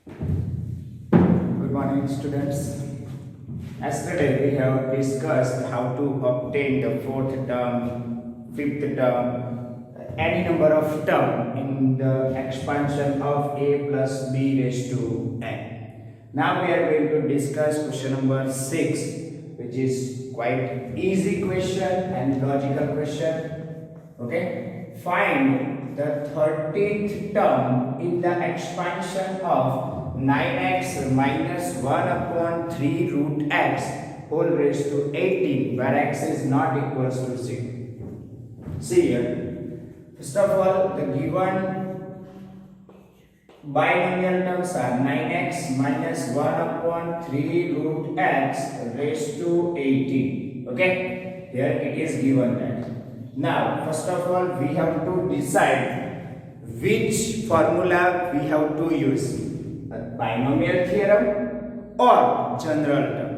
Good morning, students. Yesterday we have discussed how to obtain the fourth term, fifth term, any number of term in the expansion of a plus b raised to n. Now we are going to discuss question number 6, which is quite easy question and logical question. Okay, find the 13th term in the expansion of 9x minus 1 upon 3 root x whole raised to 18, where x is not equals to 6. See here, first of all, the given binomial terms are 9x minus 1 upon 3 root x raised to 18. Okay, here it is given that. Now, first of all, we have to decide which formula we have to use. Binomial theorem or general term.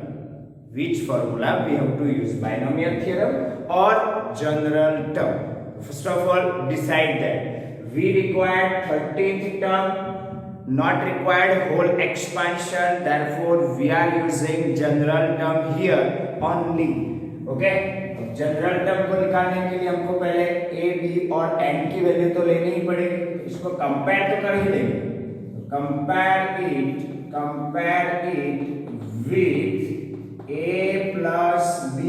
Which formula we have to use, binomial theorem or general term. First of all, decide that we require 13th term, not required whole expansion, therefore we are using general term here only. Okay, general term को निकालने के लिए हमको पहले a, b और n की value तो लेनी ही पड़ेगी, इसको कंपेयर तो कर ही लेंगे. Compare it with a plus b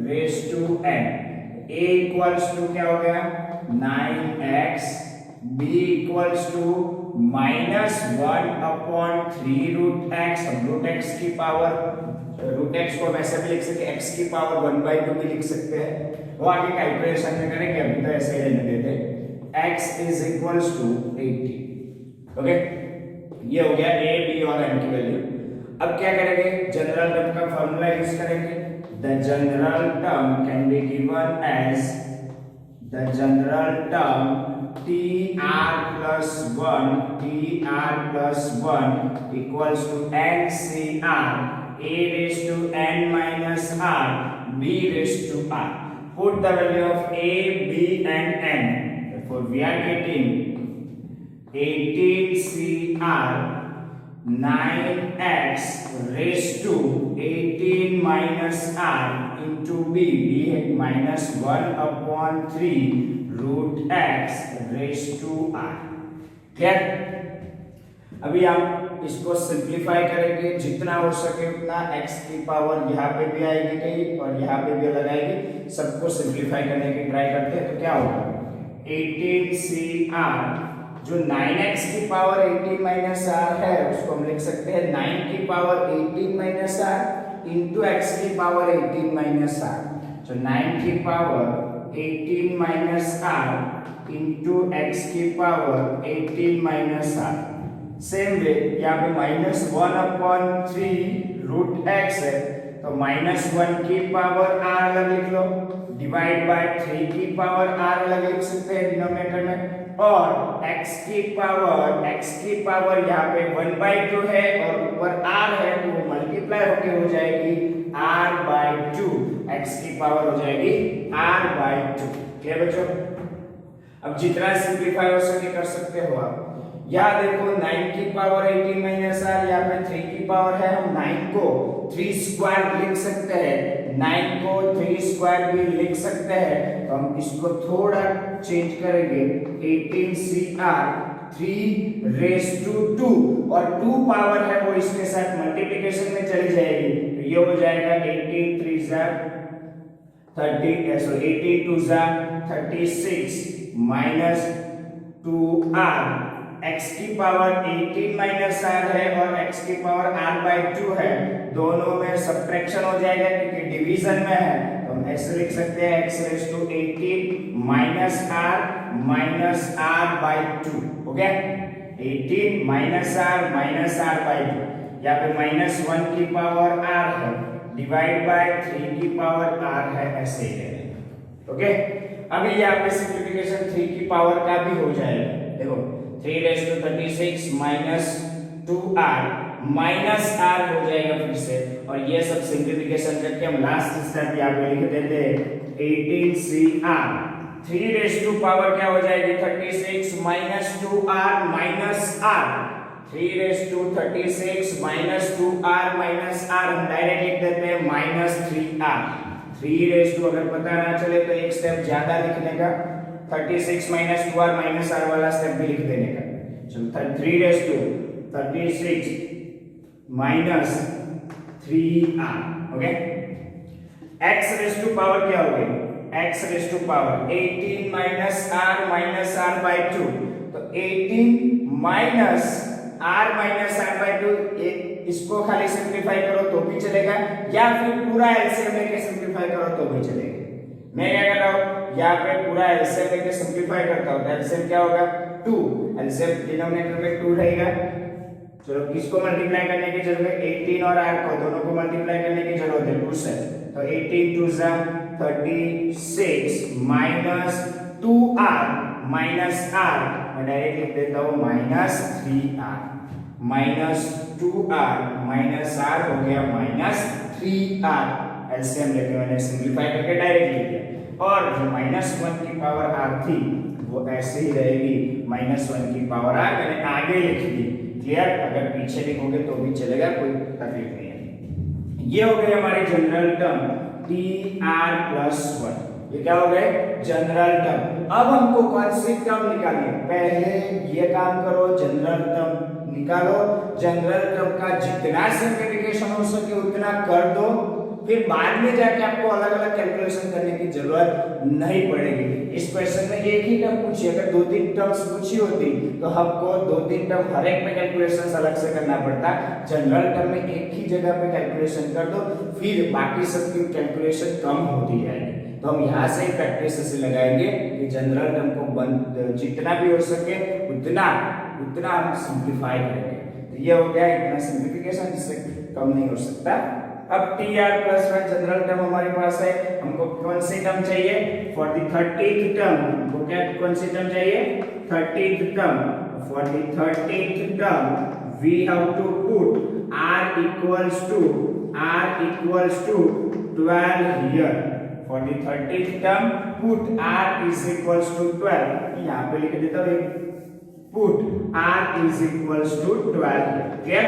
raised to n. A equals to क्या हो गया 9x, b equals to minus 1 upon 3 root x. अब root x की पावर, root x को वैसे भी लिख सकते हैं, x की पावर 1/2 भी लिख सकते हैं, वो आगे कैलकुलेशन में करेंगे, अभी तो ऐसे ही रहने देते. x is equals to 80. Okay, ये हो गया a, b और n की वैल्यू. अब क्या करेंगे, जनरल टर्म का फॉर्मूला यूज करेंगे. The general term can be given as the general term tr plus 1 equals to ncr a raised to n minus r b raised to r. Put the value of a, b and n. Therefore we are getting 18cr 9x raised to 18 minus r into b minus 1 upon 3 root x raised to r. Clear? अभी हम इसको simplify करेंगे, जितना हो सके उतना. x की power यहाँ पे भी आएगी कहीं और यहाँ पे भी अलग आएगी, सबको सिंप्लीफाई करने की ट्राई करते हैं. तो क्या होगा 18cr, जो 9x की पावर 18 माइनस आर है उसको हम लिख सकते हैं 9 की power 18 minus r into x की पावर 18 माइनस आर. तो 9 की power 18 minus r into x की power 18 minus r. Same way यहाँ पे माइनस 1 अपॉन 3 रूट एक्स है, तो माइनस 1 की पावर आर अलग लिख लो, डिवाइड बाय 3 की पावर आर अलग लिख सकते हैं डिनोमिनेटर में, और x की पावर यहाँ पे 1/2 है और ऊपर r है तो वो मल्टीप्लाई होके हो जाएगी r/2. x की पावर हो जाएगी r/2. क्लियर बच्चों? अब जितना सिंप्लीफाई हो सके कर सकते हो आप. यहाँ देखो 9 की पावर 18 माइनस आर, यहाँ पे 3 की पावर है, हम 9 को 3 स्क्वायर लिख सकते हैं, 9 को 3 स्क्वायर भी लिख सकते हैं. तो हम इसको थोड़ा चेंज करेंगे, 18cr 3 raised to 2 और 2 पावर है वो इसके साथ मल्टीप्लिकेशन में चली जाएगी, तो ये हो जाएगा 18 3 जा 30, सो 18 2 जा 36 माइनस 2r. x की पावर 18 माइनस r है और x की पावर r/2 है, दोनों में सब्ट्रैक्शन हो जाएगा क्योंकि डिवीजन में है, तो हम ऐसे लिख सकते हैं x raised to 18 minus r/2. हो गया 18 माइनस r/2. यहाँ पे माइनस 1 की पावर r है डिवाइड बाय 3 की पावर r है, ऐसे ही है. ओके, अभी यहाँ पे सिंप्लीफिकेशन 3 की पावर का भी हो जाएगा. देखो 3 raised to 36 minus 2r minus r हो जाएगा फिर से, और ये सब सिंप्लीफिकेशन करके हम लास्ट स्टेप यहाँ पे लिख देते हैं 18cr 3 रेज़ टू पावर क्या हो जाएगी 36 minus 2r minus r 3 raise to 36 minus 2r minus r, हम डायरेक्ट लिख देते हैं माइनस 3r। 3 रेस टू अगर पता ना चले तो एक स्टेप ज्यादा लिखने का, 36 माइनस 2r माइनस r वाला स्टेप भी लिख देने का। चलो 3 raise to 36 minus 3r, okay. x raise to power क्या हो गई, x raise to power 18 minus r by 2, तो 18 माइनस r by 2, इसको खाली सिंपलीफाई करो तो भी चलेगा, या फिर पूरा एलसीएम लेके सिंपलीफाई करो तो भी चलेगा। मैं क्या कर रहा हूं, यहाँ पे पूरा एलसीएम लेके सिंपलीफाई करता हूं, तो एलसीएम क्या होगा 2, एलसीएम डिनोमिनेटर में 2 रहेगा। चलो किसको मल्टीप्लाई करने की जरूरत है, 18 और r को, दोनों को मल्टीप्लाई करने की जरूरत है 2 से, तो 18 2 जा 36 माइनस 2r माइनस r, मैं डायरेक्ट लिख देता हूं minus 3r, minus 2r minus r हो गया माइनस 3r। एलसीएम लेके मैंने सिंपलीफाई करके डायरेक्ट लिख दिया, और जो माइनस 1 की पावर r थी वो ऐसे ही रहेगी, माइनस 1 की पावर r मैंने आगे लिख दी। क्लियर, अगर पीछे लिखोगे तो भी चलेगा, कोई तकलीफ नहीं है। ये हो गई हमारी जनरल टर्म tr+1, ये क्या हो गए जनरल टर्म। अब हमको कौन सी टर्म निकालनी है, पहले ये काम करो, जनरल टर्म निकालो, जनरल टर्म का जितना सिंप्लीफिकेशन हो सके उतना कर दो, फिर बाद में जाके आपको अलग अलग कैलकुलेशन करने की जरूरत नहीं पड़ेगी। इस क्वेश्चन में एक ही टर्म पूछी, अगर 2-3 टर्म्स पूछी होती तो हमको 2-3 टर्म हर एक में कैलकुलेशन अलग से करना पड़ता। जनरल टर्म में एक ही जगह पे कैलकुलेशन कर दो, फिर बाकी सब की कैलकुलेशन कम होती जाएगी। तो हम यहाँ से ही प्रैक्टिस ऐसे लगाएंगे कि जनरल टर्म को जितना भी हो सके उतना हम सिंप्लीफाई करेंगे। तो ये हो गया इतना सिंप्लीफिकेशन, इससे कम नहीं हो सकता। अब tr+1 जनरल टर्म हमारे पास है, हमको कौन सी टर्म चाहिए, फॉर द 30th टर्म, हमको क्या कौन सी टर्म चाहिए, 30th term. For the 30th term we have to put r equals to 12 here। For the 30th term put r is equals to 12, यहाँ पे लिख देता हूँ, put r is equals to 12। Clear,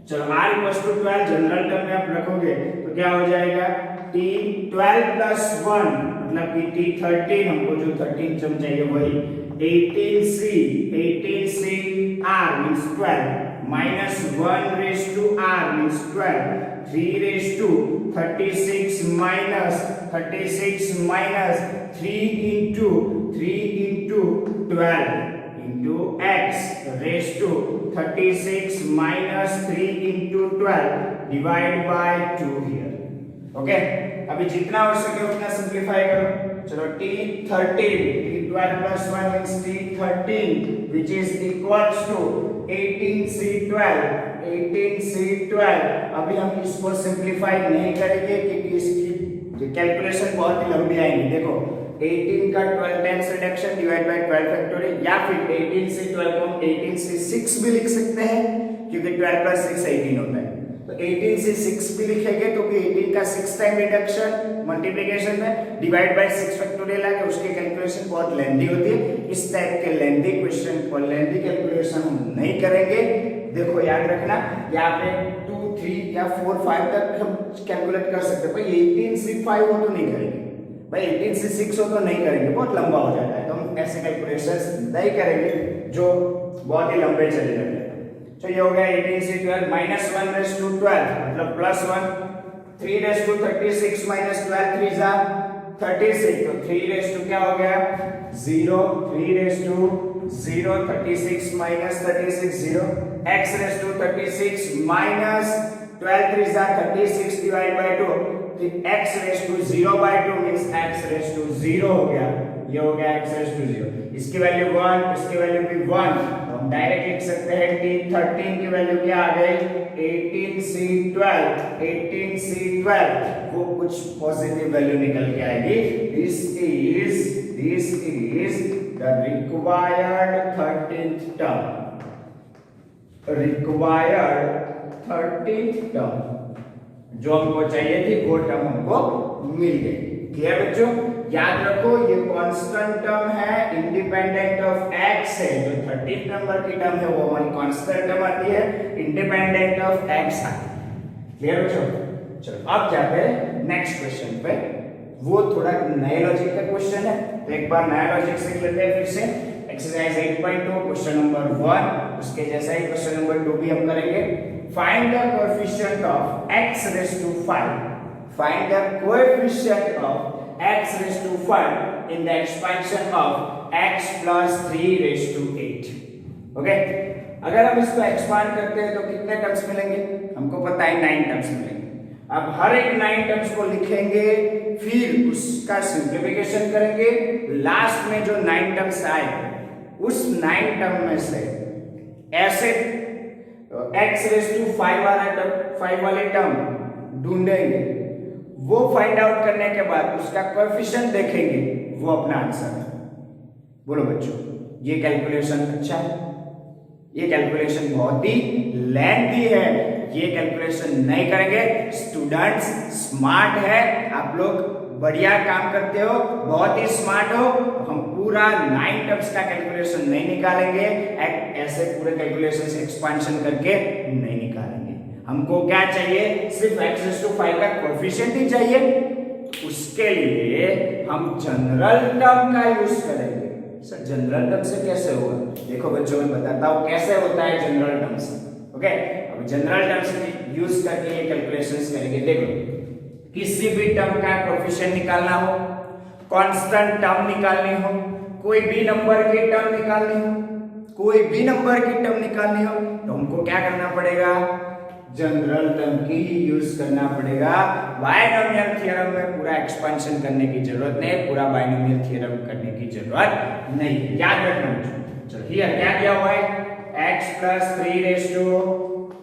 चलो r equals to 12 general term में आप रखोगे तो क्या हो जाएगा, t12+1 मतलब कि t13, हमको जो 13 टर्म चाहिए वही 18c r means 12 minus 1 raised to r means 12, 3 raised to 36 minus 3 into 12 into x raised to 36 minus 3 into 12 divide by 2 here। Okay, अभी जितना हो सके उतना सिंप्लीफाई करो। चलो t13, t12+1 means t13 which is equals to 18c12। अभी हम इसको सिंप्लीफाई नहीं करेंगे क्योंकि इसकी कैलकुलेशन बहुत ही लंबी आएगी। देखो 18 का 12 times reduction divide by 12 factorial, या फिर 18 से 12 को हम 18 से 6 भी लिख सकते हैं क्योंकि 12 + 6 18 होता है। तो 18 से 6 भी लिखेंगे तो भी 18 का 6 टाइम रिडक्शन मल्टीप्लिकेशन में डिवाइड बाय 6 फैक्टोरियल आगे, उसकी कैलकुलेशन बहुत लेंथी होती है। इस टाइप के लेंथी क्वेश्चन को लेंथी कैलकुलेशन हम नहीं करेंगे। देखो याद रखना, यहाँ पे 2, 3 या 4, 5 तक हम कैलकुलेट कर सकते हैं, पर 18 से 5 हो तो नहीं करेंगे भाई, 18 से 6 हो तो नहीं करेंगे, बहुत लंबा हो जाता है। तो हम ऐसे कैलकुलेशंस नहीं करेंगे जो बहुत ही लंबे चले जाते हैं। तो ये हो गया 18 से 12 माइनस 1 रेज़ टू 12 मतलब +1, 3 रेज़ टू 36 माइनस 12 3 जा 36, तो 3 रेज़ टू क्या हो गया 0, 3 raise to 0, 36 minus 36 0, x raise to 36 minus 12 3 जा 36 divide by 2, x raise to 0/2 means x raise to 0 हो गया। ये हो गया x रेज़ टू 0, इसकी वैल्यू 1, इसकी वैल्यू भी 1, तो हम डायरेक्ट लिख सकते हैं t13 की वैल्यू क्या आ गई 18c12, वो कुछ पॉजिटिव वैल्यू निकल के आएगी। This is the required 13th term, जो हमको चाहिए थी वो टर्म हमको मिल गई। क्लियर बच्चों, याद रखो ये कांस्टेंट टर्म है, इंडिपेंडेंट ऑफ x है। जो 13 नंबर की टर्म है वो हमारी कांस्टेंट टर्म आती है, इंडिपेंडेंट ऑफ x आती है। क्लियर हो? चलो अब जाते हैं नेक्स्ट क्वेश्चन पे। वो थोड़ा नए लॉजिक का क्वेश्चन है, तो एक बार नया लॉजिक सीख लेते हैं फिर से। एक्सरसाइज 8.2 क्वेश्चन नंबर 1, उसके जैसा ही क्वेश्चन नंबर 2 भी हम करेंगे। Find the coefficient of x raise to 5, find the coefficient of x raise to 5 in the expansion of x plus 3 raise to 8। Okay, अगर हम इसको एक्सपांड करते हैं तो कितने टर्म्स मिलेंगे? हमको पता है 9 टर्म्स मिलेंगे। अब हर एक 9 टर्म्स को लिखेंगे, फिर उसका सिंप्लीफिकेशन करेंगे। लास्ट में जो 9 टर्म्स आए उस 9 टर्म में से ऐसे x रेज़ टू 5 वाले टर्म ढूंढेंगे। वो फाइंड आउट करने के बाद उसका कोएफिशिएंट देखेंगे, वो अपना आंसर है। बोलो बच्चों, ये कैलकुलेशन अच्छा है? ये कैलकुलेशन बहुत ही लेंथी है, ये कैलकुलेशन नहीं करेंगे। स्टूडेंट्स स्मार्ट है, आप लोग बढ़िया काम करते हो, बहुत ही स्मार्ट हो। हम पूरा 9 टर्म्स का कैलकुलेशन नहीं निकालेंगे, ऐसे पूरे कैलकुलेशन से एक्सपेंशन करके नहीं निकालेंगे। हमको क्या चाहिए? सिर्फ x रेज़ टू 5 का कोएफिशिएंट ही चाहिए। उसके लिए हम जनरल टर्म का यूज करेंगे। सर जनरल टर्म से कैसे होगा? देखो बच्चों, मैं बताता हूँ कैसे होता है जनरल टर्म से। ओके, अब जनरल टर्म से यूज करके ये कैलकुलेशंस करेंगे। देखो, किसी भी टर्म का कोएफिशिएंट निकालना हो, कांस्टेंट टर्म निकालनी हो, कोई भी नंबर की टर्म निकालनी हो, कोई भी नंबर की टर्म निकालनी हो, तो हमको क्या करना पड़ेगा? जनरल टर्म की ही यूज करना पड़ेगा। बायनोमियल थ्योरम में पूरा एक्सपेंशन करने की जरूरत नहीं, पूरा बायनोमियल थ्योरम करने की जरूरत नहीं है, याद रखना। चलो हियर क्या दिया हुआ है? x plus 3 raise to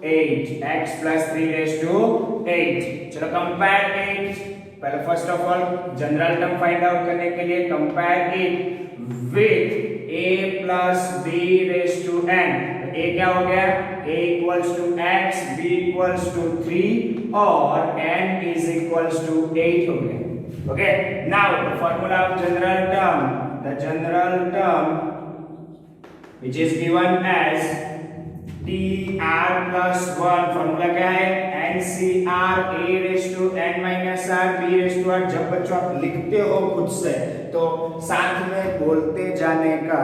8, x plus 3 raise to 8। चलो कंपेयर 8, पहले first of all general term find out करने के लिए compare it with a plus b raise to n। a क्या हो गया? a equals to x, b equals to 3 और n is equals to 8 हो गया। Okay, now the formula of general term, the general term which is given as TR plus 1, formula क्या है? NCR a raised to n minus r b raised to r। जब बच्चों आप लिखते हो खुद से तो साथ में बोलते जाने का,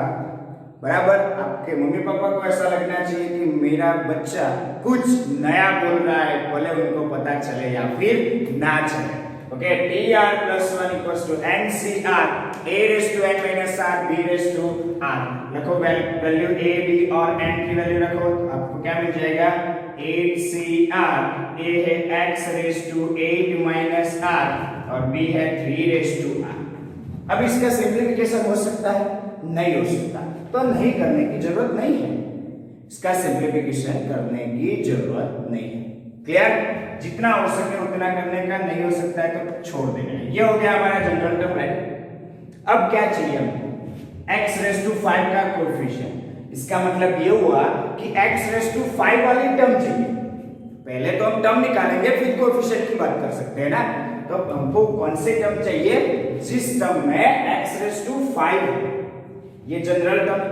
बराबर। आपके मम्मी पापा को ऐसा लगना चाहिए कि मेरा बच्चा कुछ नया बोल रहा है, भले उनको पता चले या फिर ना चले। Okay, TR plus 1 equals to NCR a raised to n minus r b raised to r। रखो वैल्यू a b और n की वैल्यू रखो, आपको क्या मिल जाएगा? 8CR, a है x raised to 8 minus r और b है 3 raised to r। अब इसका सिंप्लीफिकेशन हो सकता है? नहीं हो सकता, तो नहीं करने की जरूरत नहीं है। इसका सिंप्लीफिकेशन करने की जरूरत नहीं है। क्लियर? जितना हो सके उतना करने का, नहीं हो सकता है तो छोड़ देना है। ये हो गया हमारा जनरल टर्म, राइट। अब क्या चाहिए हमको? x रेज़ टू 5 का कोएफिशिएंट। इसका मतलब ये हुआ कि x रेज़ टू 5 वाली टर्म चाहिए। पहले तो हम टर्म निकालेंगे, फिर कोएफिशिएंट की बात कर सकते हैं ना। तो हमको कौन से टर्म चाहिए? जिस टर्म में x रेज़ टू 5 है। ये जनरल टर्म,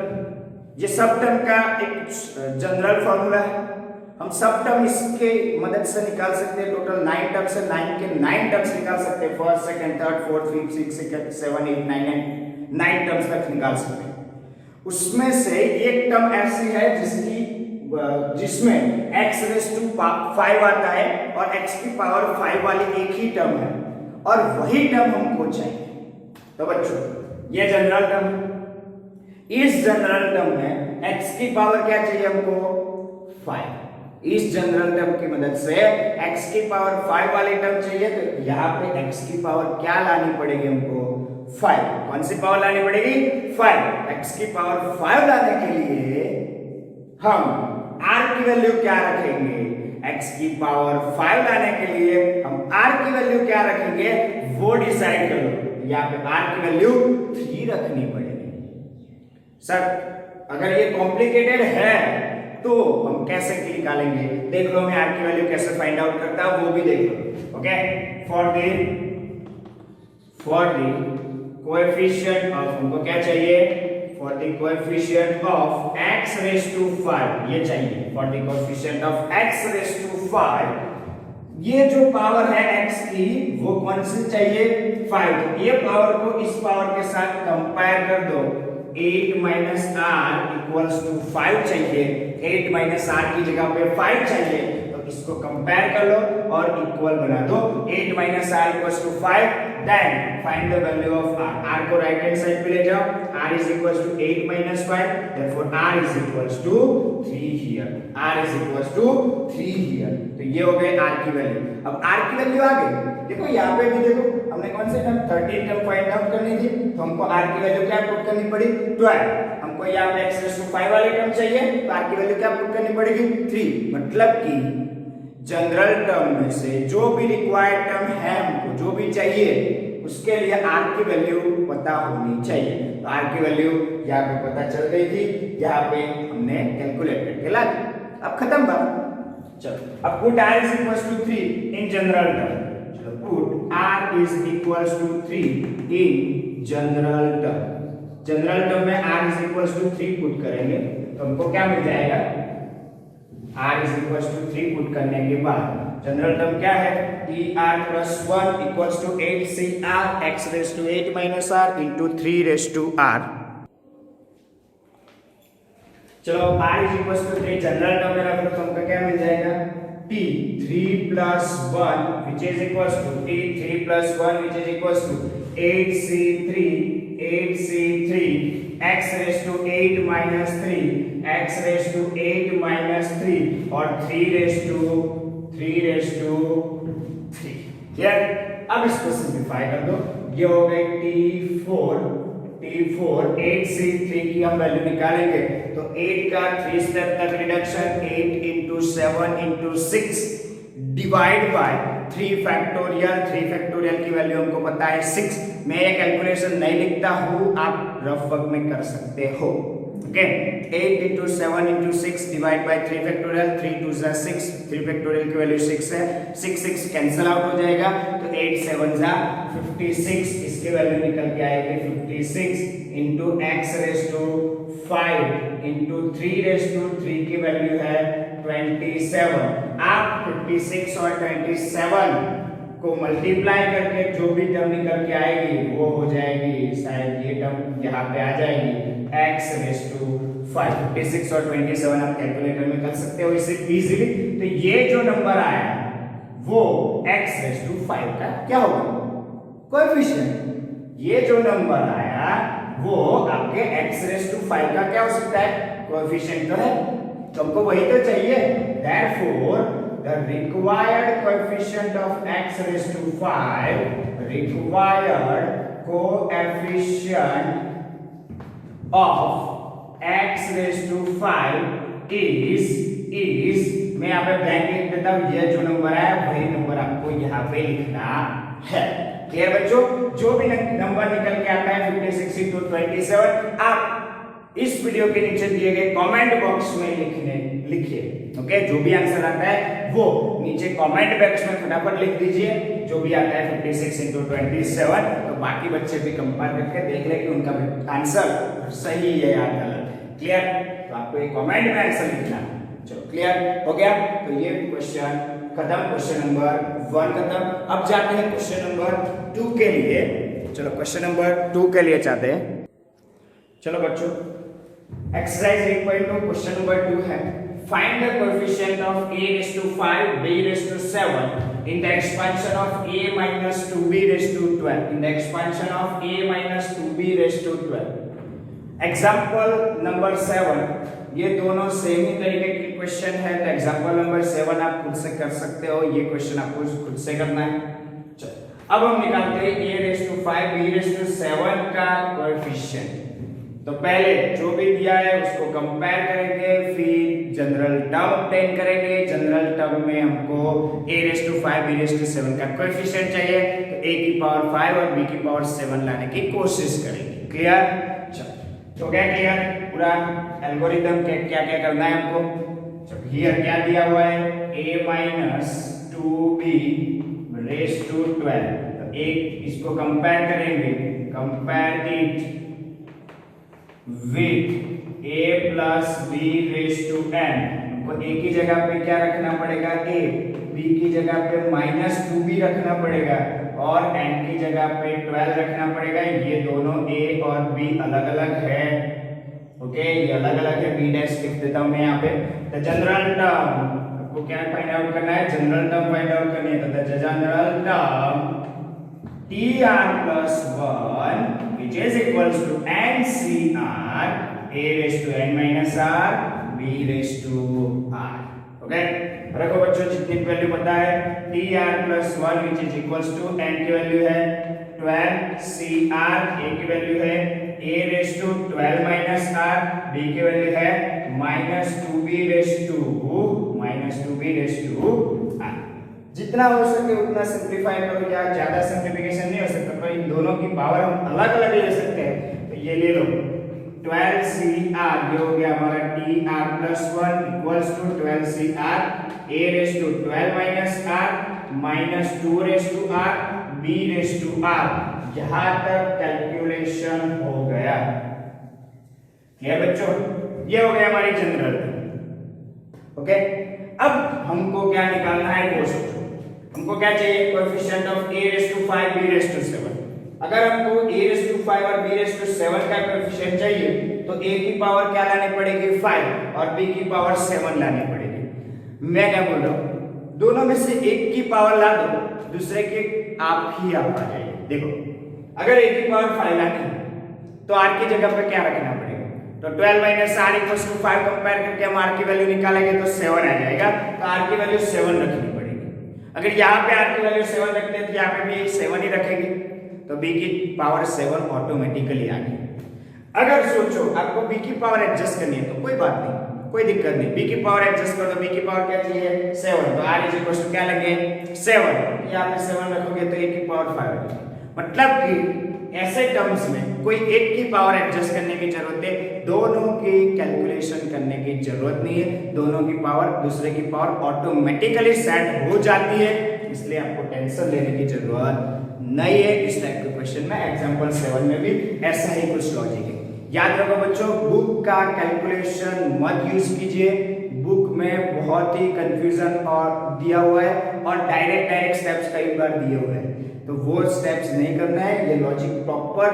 ये सब टर्म का एक जनरल फॉर्मूला है। हम सब टर्म इसके मदद से निकाल सकते हैं। टोटल 9 टर्म्स है, 9 के 9 टर्म्स निकाल सकते हैं। First, second, third, fourth, fifth, sixth, 7, 8, 9 terms तक निकाल सकते हैं। उसमें से एक टर्म ऐसी है जिसमें x रेज़ टू 5 आता है और x की पावर 5 वाली एक ही टर्म है, और वही टर्म हमको चाहिए। तो बच्चों ये जनरल टर्म, इस जनरल टर्म में x की पावर क्या चाहिए हमको? 5। इस जनरल टर्म की मदद से x की पावर 5 वाली टर्म चाहिए, तो यहाँ पे x की पावर क्या लानी पड़ेगी हमको? 5। कौन सी पावर लानी पड़ेगी? 5। x की पावर 5 लाने के लिए हम r की वैल्यू क्या रखेंगे? x की पावर 5 लाने के लिए हम r की वैल्यू क्या रखेंगे वो डिसाइड कर लो। यहाँ पे r की वैल्यू 3 रखनी पड़ेगी। सर अगर ये कॉम्प्लिकेटेड है तो हम कैसे निकालेंगे? देख लो, मैं r की वैल्यू कैसे फाइंड आउट करता हूं वो भी देख लो। Okay, for the coefficient of, हमको क्या चाहिए, for the coefficient of x raise to 5, ये चाहिए for the coefficient of x raise to 5। ये जो पावर है x की वो कौन सी चाहिए, 5। तो ये पावर को इस पावर के साथ कंपेयर कर दो, 8 माइनस आर इक्वल्स टू 5 चाहिए, 8 माइनस आर की जगह पे 5 चाहिए, तो इसको कंपेयर कर लो और इक्वल बना दो, 8 माइनस r equals to 5। Then find the value of r, r को राइट हैंड साइड पे ले जाओ, r इज इक्वल्स टू 8 माइनस 5, therefore r is equals to 3 here, r is equals to 3 here. तो ये हो गए r की वैल्यू। अब r की वैल्यू आ गई, देखो यहाँ पे भी देखो हमने कौन से टर्म 13 टर्म फाइंड आउट करनी थी, तो हमको r की वैल्यू क्या पुट करनी पड़ी, 12। हमको यहाँ पे x रेज़ टू 5 वाले टर्म चाहिए, तो r की वैल्यू क्या पुट करनी पड़ेगी, 3। मतलब कि जनरल टर्म में से जो भी रिक्वायर्ड टर्म है, हमको जो भी चाहिए उसके लिए r की वैल्यू पता होनी चाहिए। तो r की वैल्यू यहाँ पे पता चल गई थी, यहाँ पे हमने कैलकुलेट करके ला दी। अब खत्म बात। चलो अब put r is equals to 3 in general term. चलो put r is equals to 3 in general term. General term में r is equals to 3 put करेंगे तो हमको क्या मिल जाएगा, r is equals to 3 put करने के बाद जनरल टर्म क्या है, er plus 1 equals to 8cr x raised to 8 minus r into 3 raised to r। चलो r is equals to 3 general term में रख लो तो हमको क्या मिल जाएगा, t 3 plus 1 which is equals to t 3 plus 1 which is equals to 8c3 x raised to 8 minus 3 x raised to 8 minus 3 और 3 raised to 3। Clear. अब इसको सिंपलीफाई कर दो, ये हो गए t4 8c3 की हम वैल्यू निकालेंगे तो 8 का 3 स्टेप तक reduction, 8 into 7 into 6 divide by 3 factorial की वैल्यू हमको पता है 6। मैं ये कैलकुलेशन नहीं लिखता हूँ, आप रफ वर्क में कर सकते हो। Okay 8 into 7 into 6 divide by 3 factorial, 3 2 जा 6, 3 फैक्टोरियल की वैल्यू 6 है, 6 कैंसिल आउट हो जाएगा तो 8 7 जा 56, इसकी वैल्यू निकल के आएगी 56 into x raise to 5 into 3 raise to 3 की वैल्यू है 27। आप 56 और 27 को मल्टीप्लाई करके जो भी टर्म निकल के आएगी वो हो जाएगी, शायद ये टर्म यहाँ पे आ जाएगी x रेज़ टू 5। 56 और 27 आप कैलकुलेटर में कर सकते हो इसे इजीली। तो ये जो नंबर आया वो x रेज़ टू 5 का क्या होगा, कोएफिशिएंट। ये जो नंबर आया वो आपके x रेज़ टू 5 का क्या हो सकता है, कोएफिशिएंट तो है, तो हमको वही तो चाहिए। therefore the required coefficient of x raised to 5, required coefficient of x raised to 5 is मैं यहाँ पे ब्लैंक लिख देता हूँ, ये जो नंबर है वही नंबर आपको यहाँ पे लिखना है। क्लियर बच्चों, जो भी नंबर निकल के आता है 56 into 27 आप इस वीडियो के नीचे दिए गए कमेंट बॉक्स में लिखिए। ओके, जो भी आंसर आता है वो नीचे कमेंट बॉक्स में फटाफट लिख दीजिए, जो भी आता है 56 into 27। तो बाकी बच्चे भी कंपेयर करके देख ले कि उनका आंसर सही है या गलत है। क्लियर, तो आपको एक कमेंट में आंसर लिखना है। चलो क्लियर हो गया, तो ये क्वेश्चन खत्म, क्वेश्चन नंबर 1 खत्म। अब जाते हैं क्वेश्चन नंबर 2 के लिए। चलो क्वेश्चन नंबर 2 के लिए चाहते हैं। चलो बच्चों एक्सरसाइज 8.2 क्वेश्चन नंबर 2 है, find the coefficient of a raised to 5 b raised to 7 in the expansion of a minus 2b raised to 12, in the expansion of a minus 2b raised to 12। Example number 7, ये दोनों same ही तरीके के question है, तो example number 7 आप खुद से कर सकते हो, ये क्वेश्चन आपको खुद से करना है। चलो अब हम निकालते हैं a raised to 5 b raised to 7 का कोएफिशिएंट। तो पहले जो भी दिया है उसको कंपेयर करेंगे, फिर जनरल टर्म ऑब्टेन करेंगे। जनरल टर्म में हमको a raised to 5 b raised to 7 का कोएफिशिएंट चाहिए, तो a की पावर 5 और b की पावर 7 लाने की कोशिश करेंगे। क्लियर, चलो हो गया क्लियर पूरा एल्गोरिथम के क्या क्या करना है हमको। चलो हियर क्या दिया हुआ है, a minus 2b raised to 12, तो एक इसको कंपेयर करेंगे compare it with a plus b raise to n। हमको a की जगह पे क्या रखना पड़ेगा, a, b की जगह पे -2b रखना पड़ेगा और n की जगह पे 12 रखना पड़ेगा। ये दोनों a और b अलग अलग है, ओके, ये अलग अलग है, b डैश लिख देता हूं मैं यहाँ पे। द जनरल टर्म आपको क्या फाइंड आउट करना है, जनरल टर्म फाइंड आउट करनी है। तो the general term tr plus 1 which is equals to ncr a raised to n minus r b raised to r, okay. रखो बच्चों, जितनी वैल्यू पता है, tr plus 1 which is equals to n की value है 12, cr a की value है a raised to 12 minus r, b की वैल्यू है -2b raised to r। जितना हो सके उतना सिंपलीफाई करो, या ज्यादा सिंपलीफिकेशन नहीं हो सकता तो इन दोनों की पावर हम अलग अलग ले सकते हैं। तो ये ले लो 12cr, ये हो गया हमारा tr plus 1 equals to 12cr a raised to 12 minus r -2 raised to r b raised to r। यहां तक कैलकुलेशन हो गया। क्लियर बच्चों, ये हो गया हमारी जनरल, ओके। अब हमको क्या निकालना है, कोष्टक। हमको क्या चाहिए, coefficient of a raised to 5 b raised to 7। अगर हमको a raised to 5 और b raised to 7 का कोएफिशिएंट चाहिए तो a की पावर क्या लानी पड़ेगी, 5, और b की पावर 7 लानी पड़ेगी। मैं क्या बोल रहा हूं, दोनों में से एक की पावर ला दो, दूसरे की आप ही आप आ जाइए। देखो, अगर a की पावर 5 लानी है तो r की जगह पे क्या रखना पड़ेगा, तो 12 माइनस r इक्वल्स टू 5 कंपेयर करके हम r की वैल्यू निकालेंगे तो 7 आ जाएगा। तो r की वैल्यू 7 रखनी पड़ेगी। अगर यहाँ पे r की वैल्यू 7 रखते हैं तो यहाँ पे भी 7 ही रखेंगे, तो b की पावर 7 ऑटोमेटिकली आ गई। अगर सोचो आपको b की पावर एडजस्ट करनी है तो कोई बात नहीं, कोई दिक्कत नहीं, b की पावर एडजस्ट कर दो। b की पावर क्या चाहिए, 7, तो r इज इक्वल टू क्या लगे 7, यहाँ पे 7 रखोगे तो a की पावर 5 आ जाएगी। मतलब कि ऐसे टर्म्स में कोई एक की पावर एडजस्ट करने की जरूरत है, दोनों की कैलकुलेशन करने की जरूरत नहीं है। दोनों की पावर दूसरे की पावर ऑटोमेटिकली सेट हो जाती है, इसलिए आपको टेंशन लेने की जरूरत नहीं है। इस टाइप के क्वेश्चन में एग्जांपल 7 में भी ऐसा ही कुछ लॉजिक है। याद रखो बच्चों, बुक का कैलकुलेशन मत यूज कीजिए, बुक में बहुत ही कंफ्यूजन और दिया हुआ है और डायरेक्ट स्टेप्स कई बार दिए हुए हैं, तो वो स्टेप्स नहीं करना है। ये logic proper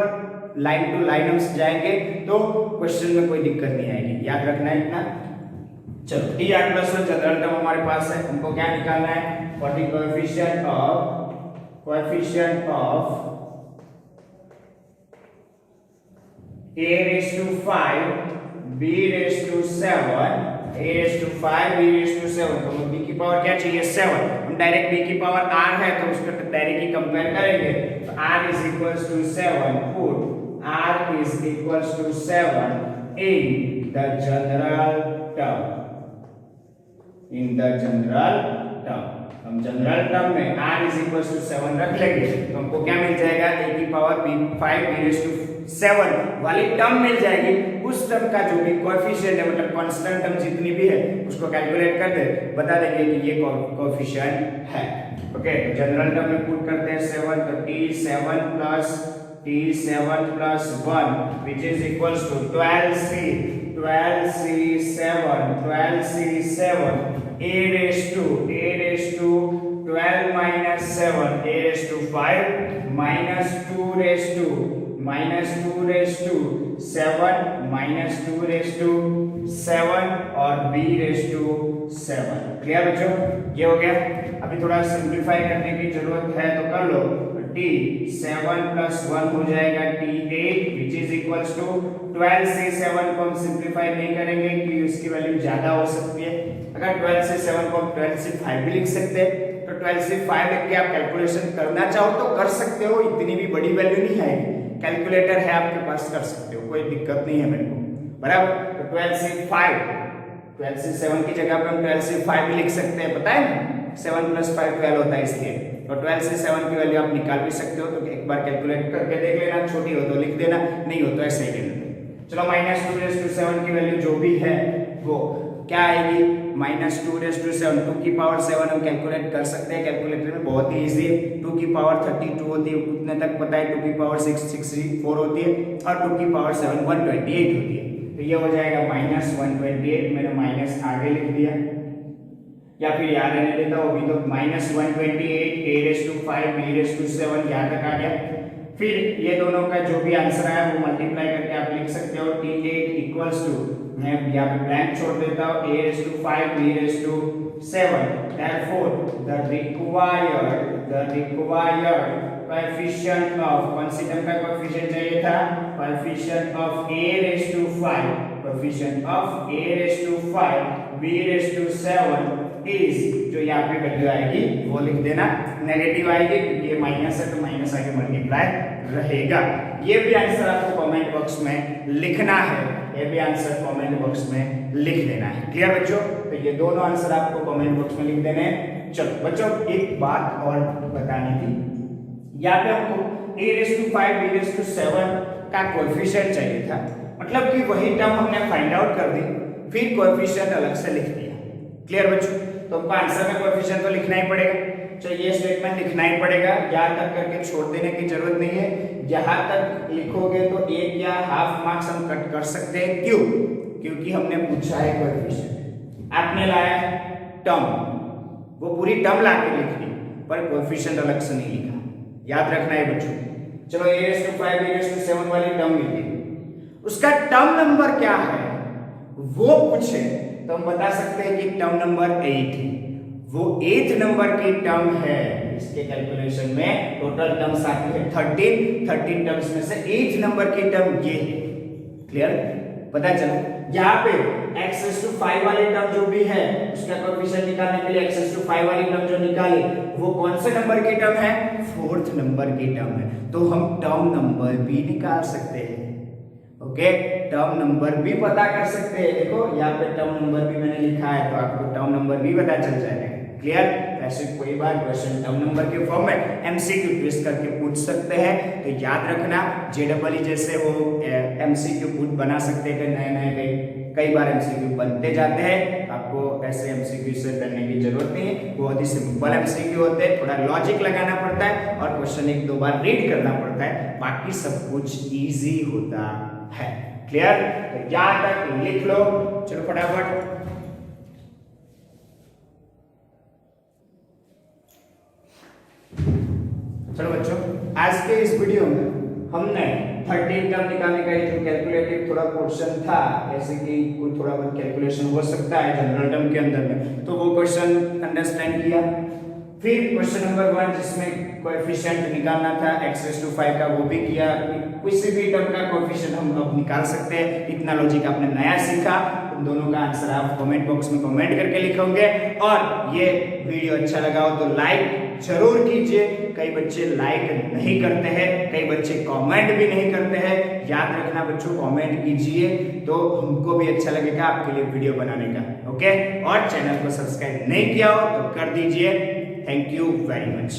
line to line हम जाएंगे तो क्वेश्चन में कोई दिक्कत नहीं आएगी, याद रखना है इतना। चलो, tr plus 1 जनरल टर्म हमारे पास है, हमको क्या निकालना है, for the coefficient of a raised to 5 b raised to 7 a raised to 5 b raised to 7। तो b की पावर क्या चाहिए, 7। हम डायरेक्ट b की पावर r है तो उसको डायरेक्ट ही कंपेयर करेंगे, तो r is equals to 7, put r is equals to 7 in the general term, हम जनरल टर्म में r is equals to 7 रख लेंगे तो हमको क्या मिल जाएगा, a की पावर 5 b raised to 7 वाली टर्म मिल जाएगी। उस टर्म का जो भी कोएफिशिएंट है, मतलब कांस्टेंट टर्म जितनी भी है उसको कैलकुलेट कर दे, बता देंगे कि ये कोएफिशिएंट है, ओके। तो जनरल टर्म में पुट करते हैं 7, तो t7 plus 1 which is equals to 12c 7 a raised to 12 minus 7 a raised to 5 minus 2 raised to 7 minus 2 raised to 7 और b raised to 7। क्लियर बच्चों, ये हो गया। अभी थोड़ा सिंपलीफाई करने की जरूरत है तो कर लो, t7 plus 1 हो जाएगा t8 which is equals to 12 से 7 को हम सिंपलीफाई नहीं करेंगे कि उसकी वैल्यू ज्यादा हो सकती है। अगर 12 से 7 को हम 12 से 5 भी लिख सकते हैं, तो 12 से 5 लिख के आप कैलकुलेशन करना चाहो तो कर सकते हो, इतनी भी बड़ी वैल्यू नहीं आएगी। कैलकुलेटर है आपके पास, कर सकते हो, कोई दिक्कत नहीं है मेरे को, बराबर। तो 12 से 7 की जगह पे हम 12 से 5 भी लिख सकते हैं, पता है ना, 7 plus 5 12 होता है, इसलिए तो 12 से 7 की वैल्यू आप निकाल भी सकते हो। तो एक बार कैलकुलेट करके देख लेना, छोटी हो तो लिख देना, नहीं हो तो ऐसे ही ले लेना। चलो, -2 raised to 7 की वैल्यू जो भी है वो क्या आएगी -2^7, 2 की पावर 7 हम कैलकुलेट कर सकते हैं, कैलकुलेटर में बहुत ही इजी है। 2 की पावर 32 होती है, उतने तक पता है। 2 की पावर 64 होती है और 2 की पावर 7 128 होती है। तो ये हो जाएगा -128, मैंने माइनस आगे लिख दिया या फिर याद रहने देता हूँ अभी तो। -128 a⁵ b⁵ यहाँ तक आ गया। फिर ये दोनों का जो भी आंसर आया वो मल्टीप्लाई करके आप लिख सकते हो। T8 इक्वल्स टू, मैं यहाँ पे ब्लैंक छोड़ देता हूँ, a⁵ b⁵, therefore the required coefficient of, कौन सी टर्म का कोएफिशिएंट चाहिए था, coefficient of a⁵ b⁵ is, जो यहाँ पे वैल्यू आएगी वो लिख देना। नेगेटिव आएगी क्योंकि ये माइनस है तो माइनस आगे मल्टीप्लाई रहेगा। ये भी आंसर आपको कमेंट बॉक्स में लिखना है, ये भी आंसर कमेंट बॉक्स में लिख देना है। क्लियर बच्चों? तो ये दोनों आंसर आपको कमेंट बॉक्स में लिख देने हैं। चलो बच्चों, एक बात और बतानी थी, यहाँ पे हमको a⁵ b⁵ का कोएफिशिएंट चाहिए था, मतलब कि वही टर्म हमने फाइंड आउट कर दी, फिर कोएफिशिएंट अलग से लिख दिया। क्लियर बच्चों? तो हमको आंसर में कोएफिशिएंट तो लिखना ही पड़ेगा, तो ये स्टेटमेंट लिखना ही पड़ेगा, यहाँ तक करके छोड़ देने की जरूरत नहीं है। यहाँ तक लिखोगे तो 1 या हाफ मार्क्स हम कट कर सकते हैं। क्यों? क्योंकि हमने पूछा है कोएफिशिएंट, आपने लाया टर्म, वो पूरी टर्म ला के लिख दी पर कोएफिशिएंट अलग से नहीं लिखा, याद रखना है बच्चों। चलो a⁵ b⁵ वाली टर्म लिखी, उसका टर्म नंबर क्या है वो पूछे तो हम बता सकते हैं कि टर्म नंबर 8 है, वो 8th नंबर की टर्म है। इसके कैलकुलेशन में टोटल टर्म्स आती है 13 टर्म्स में से 8th नंबर की टर्म ये है। क्लियर? पता चला? यहाँ पे x⁵ वाली टर्म जो भी है उसका कोएफिशिएंट निकालने के लिए x⁵ वाली टर्म जो निकाली वो कौन से नंबर की टर्म है, 4th नंबर की टर्म है, तो हम टर्म नंबर भी निकाल सकते हैं। ओके, टर्म नंबर भी पता कर सकते हैं। देखो यहाँ पे टर्म नंबर भी मैंने लिखा है तो आपको टर्म नंबर भी पता चल जाएगा। क्लियर? ऐसे कोई बार क्वेश्चन टर्म नंबर के फॉर्म में एमसीक्यू ट्विस्ट करके पूछ सकते हैं, तो याद रखना जेडबल जैसे वो एमसीक्यू पुट बना सकते हैं, नए कई बार एमसीक्यू बनते जाते हैं। आपको ऐसे एमसीक्यू से करने की जरूरत नहीं है, बहुत ही सिंपल एमसीक्यू होते हैं, थोड़ा लॉजिक लगाना पड़ता है और क्वेश्चन 1-2 बार रीड करना पड़ता है, बाकी सब कुछ इजी होता है। क्लियर? तो यहाँ तक लिख लो। चलो फटाफट चलो बच्चों, आज के इस वीडियो में हमने 13 टर्म निकालने का जो कैलकुलेटिव थोड़ा पोर्शन था, जैसे कि कोई थोड़ा बहुत कैलकुलेशन हो सकता है जनरल टर्म के अंदर में, तो वो क्वेश्चन अंडरस्टैंड किया। फिर क्वेश्चन नंबर 1 जिसमें कोएफिशिएंट निकालना था x⁵ का, वो भी किया। किसी भी टर्म का कोएफिशिएंट हम अब निकाल सकते हैं। इतना लॉजिक आपने नया सीखा। उन दोनों का आंसर आप कमेंट बॉक्स में कमेंट करके लिखोगे, और ये वीडियो अच्छा लगा हो तो लाइक जरूर कीजिए। कई बच्चे लाइक नहीं करते हैं, कई बच्चे कमेंट भी नहीं करते हैं। याद रखना बच्चों, कमेंट कीजिए तो हमको भी अच्छा लगेगा आपके लिए वीडियो बनाने का। ओके, और चैनल को सब्सक्राइब नहीं किया हो तो कर दीजिए। Thank you very much.